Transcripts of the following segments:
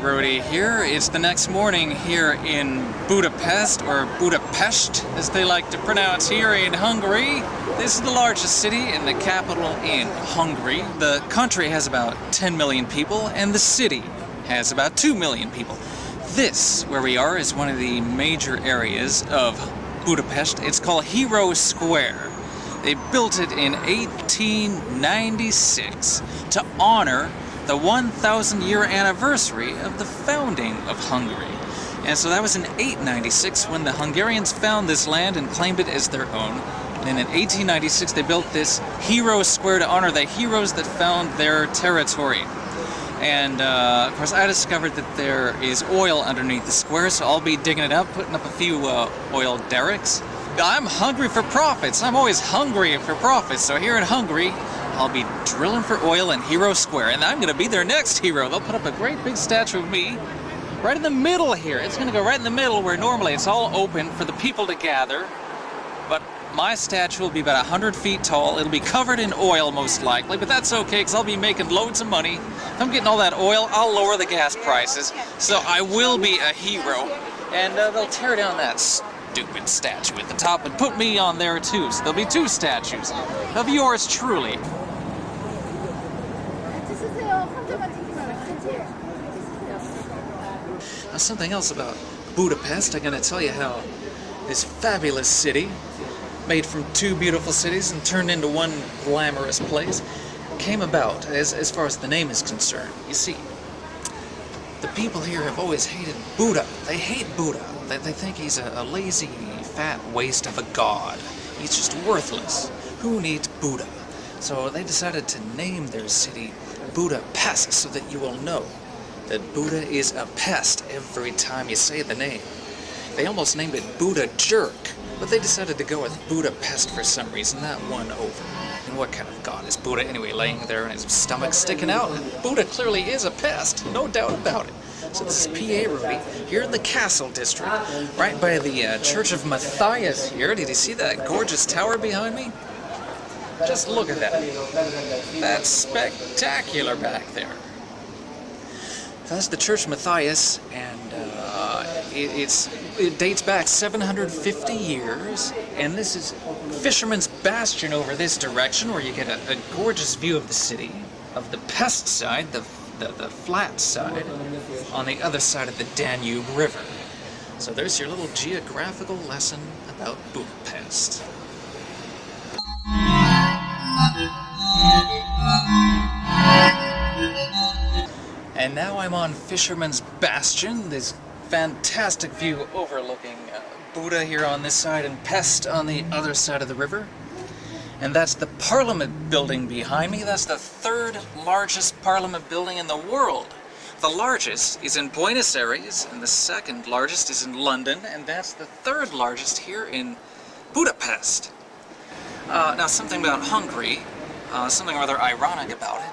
P.A.RODY here. It's the next morning here in Budapest, or Budapest as they like to pronounce here in Hungary. This is the largest city and the capital in Hungary. The country has about 10 million people and the city has about 2 million people. This, where we are, is one of the major areas of Budapest. It's called Hero Square. They built it in 1896 to honor the 1,000-year anniversary of the founding of Hungary. And so that was in 896 when the Hungarians found this land and claimed it as their own. And then in 1896 they built this Hero Square to honor the heroes that found their territory. And of course I discovered that there is oil underneath the square, so I'll be digging it up, putting up a few oil derricks. I'm hungry for profits. I'm always hungry for profits. So here in Hungary, I'll be drilling for oil in Hero Square, and I'm going to be their next hero. They'll put up a great big statue of me right in the middle here. It's going to go right in the middle where normally it's all open for the people to gather. But my statue will be about 100 feet tall. It'll be covered in oil most likely, but that's okay because I'll be making loads of money. If I'm getting all that oil, I'll lower the gas prices. So I will be a hero, and they'll tear down that stupid statue at the top and put me on there too. So there'll be two statues of yours truly. Now, something else about Budapest, I'm going to tell you how this fabulous city, made from two beautiful cities and turned into one glamorous place, came about as far as the name is concerned. You see, the people here have always hated Buddha. They hate Buddha. They think he's a lazy, fat waste of a god. He's just worthless. Who needs Buddha? So they decided to name their city Budapest so that you will know that Buddha is a pest every time you say the name. They almost named it Buddha Jerk, but they decided to go with Budapest for some reason. That won over. And what kind of god is Buddha anyway, laying there and his stomach sticking out? Buddha clearly is a pest, no doubt about it. So this is P.A.RODY here in the Castle District, right by the Church of Matthias here. Did you see that gorgeous tower behind me? Just look at that. That's spectacular back there. That's the Church of Matthias, and it dates back 750 years, and this is Fisherman's Bastion over this direction, where you get a gorgeous view of the city, of the pest side, the flat side, on the other side of the Danube River. So there's your little geographical lesson about Budapest. And now I'm on Fisherman's Bastion, this fantastic view overlooking Buda here on this side and Pest on the other side of the river. And that's the Parliament building behind me. That's the third largest Parliament building in the world. The largest is in Buenos Aires, and the second largest is in London, and that's the third largest here in Budapest. Now, something about Hungary, something rather ironic about it.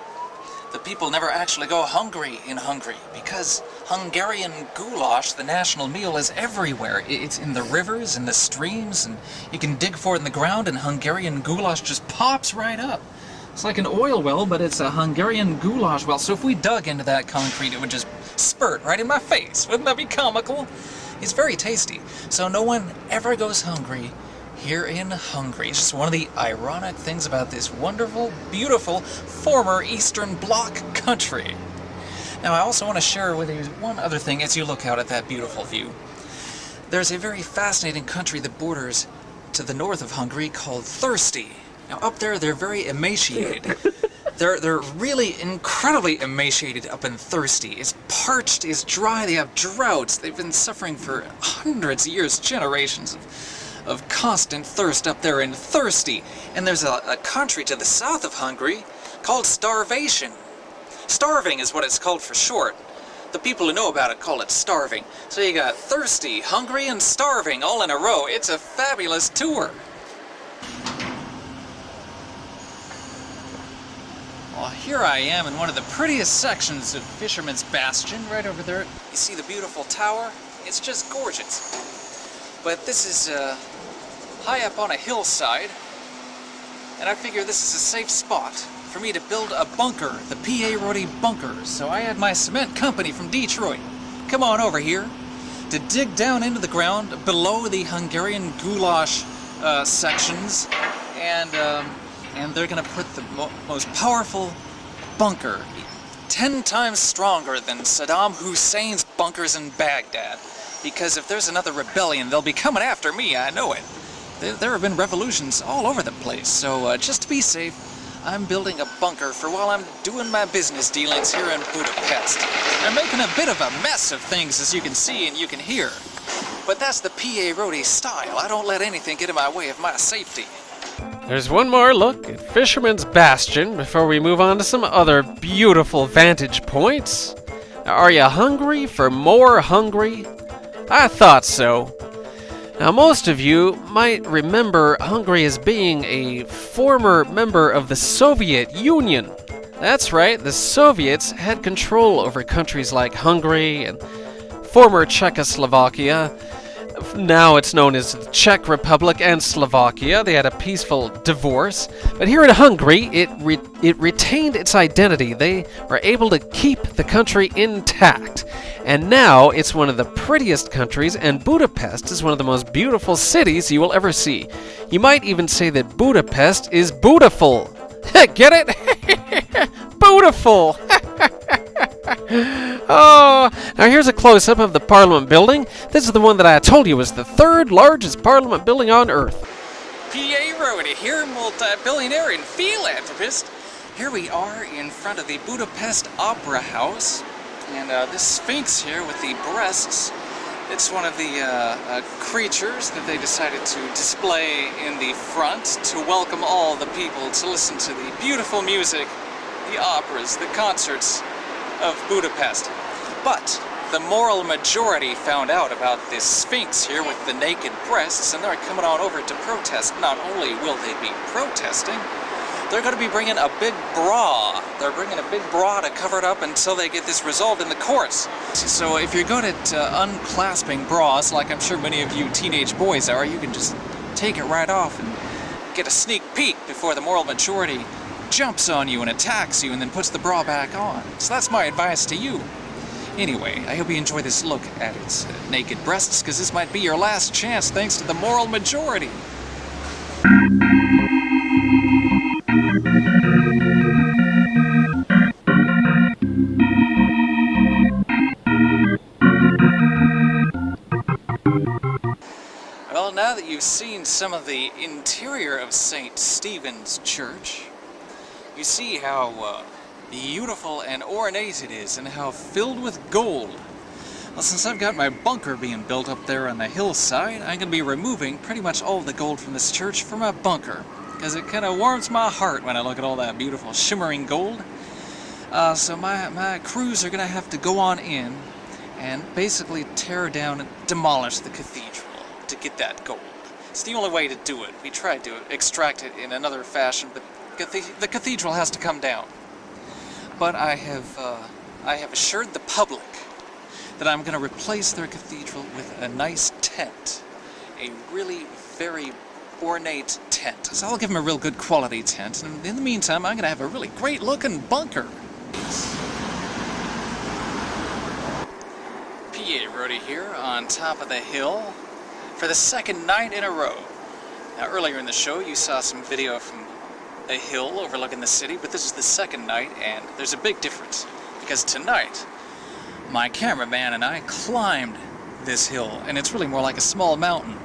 The people never actually go hungry in Hungary because Hungarian goulash, the national meal, is everywhere. It's in the rivers and the streams, and you can dig for it in the ground, and Hungarian goulash just pops right up. It's like an oil well, but it's a Hungarian goulash well. So if we dug into that concrete, it would just spurt right in my face. Wouldn't that be comical? It's very tasty. So no one ever goes hungry here in Hungary. It's just one of the ironic things about this wonderful, beautiful, former Eastern Bloc country. Now, I also want to share with you one other thing as you look out at that beautiful view. There's a very fascinating country that borders to the north of Hungary called Thirsty. Now, up there, they're very emaciated. They're really incredibly emaciated up in Thirsty. It's parched, it's dry, they have droughts. They've been suffering for hundreds of years, generations of constant thirst up there in Thirsty. And there's a country to the south of Hungary called Starvation. Starving is what it's called for short. The people who know about it call it starving. So you got Thirsty, Hungry, and Starving all in a row. It's a fabulous tour. Well, here I am in one of the prettiest sections of Fisherman's Bastion, right over there. You see the beautiful tower? It's just gorgeous. But this is high up on a hillside, and I figure this is a safe spot for me to build a bunker, the P.A.RODY bunker. So I had my cement company from Detroit come on over here to dig down into the ground below the Hungarian goulash sections, and they're gonna put the most powerful bunker, 10 times stronger than Saddam Hussein's bunkers in Baghdad. Because if there's another rebellion, they'll be coming after me, I know it. There have been revolutions all over the place, so just to be safe, I'm building a bunker for while I'm doing my business dealings here in Budapest. I'm making a bit of a mess of things, as you can see and you can hear. But that's the P.A.RODY style. I don't let anything get in my way of my safety. There's one more look at Fisherman's Bastion before we move on to some other beautiful vantage points. Are you hungry for more hungry? I thought so. Now, most of you might remember Hungary as being a former member of the Soviet Union. That's right, the Soviets had control over countries like Hungary and former Czechoslovakia. Now it's known as the Czech Republic and Slovakia. They had a peaceful divorce. But here in Hungary, it retained its identity. They were able to keep the country intact. And now it's one of the prettiest countries, and Budapest is one of the most beautiful cities you will ever see. You might even say that Budapest is Budaful. Get it? Beautiful! Oh, now here's a close-up of the Parliament building. This is the one that I told you was the third largest Parliament building on Earth. P.A.RODY here, multi-billionaire and philanthropist. Here we are in front of the Budapest Opera House. And this Sphinx here with the breasts, it's one of the creatures that they decided to display in the front to welcome all the people to listen to the beautiful music, the operas, the concerts of Budapest. But the moral majority found out about this Sphinx here with the naked breasts, and they're coming on over to protest. Not only will they be protesting, they're going to be bringing a big bra. They're bringing a big bra to cover it up until they get this resolved in the courts. So if you're good at unclasping bras, like I'm sure many of you teenage boys are, you can just take it right off and get a sneak peek before the moral majority jumps on you and attacks you and then puts the bra back on. So that's my advice to you. Anyway, I hope you enjoy this look at its naked breasts, because this might be your last chance thanks to the moral majority. Well, now that you've seen some of the interior of St. Stephen's Church, you see how beautiful and ornate it is, and how filled with gold. Well, since I've got my bunker being built up there on the hillside, I'm going to be removing pretty much all the gold from this church for my bunker, because it kind of warms my heart when I look at all that beautiful shimmering gold. So my crews are going to have to go on in and basically tear down and demolish the cathedral to get that gold. It's the only way to do it. We tried to extract it in another fashion, but the cathedral has to come down. But I have assured the public that I'm going to replace their cathedral with a nice tent, a really very ornate tent. So I'll give them a real good quality tent, and in the meantime I'm going to have a really great looking bunker. P.A.RODY here on top of the hill for the second night in a row. Now earlier in the show you saw some video from a hill overlooking the city, but this is the second night, and there's a big difference, because tonight my cameraman and I climbed this hill, and it's really more like a small mountain.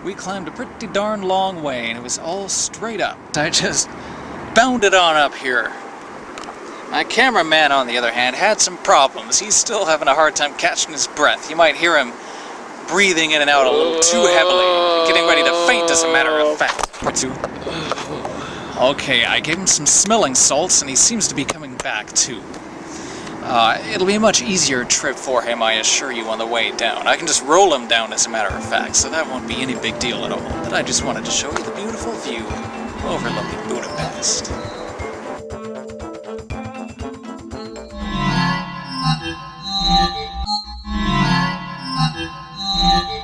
We climbed a pretty darn long way, and it was all straight up. I just bounded on up here. My cameraman, on the other hand, had some problems. He's still having a hard time catching his breath. You might hear him breathing in and out a little too heavily, getting ready to faint, as a matter of fact. Okay, I gave him some smelling salts, and he seems to be coming back, too. It'll be a much easier trip for him, I assure you, on the way down. I can just roll him down, as a matter of fact, so that won't be any big deal at all. But I just wanted to show you the beautiful view overlooking Budapest.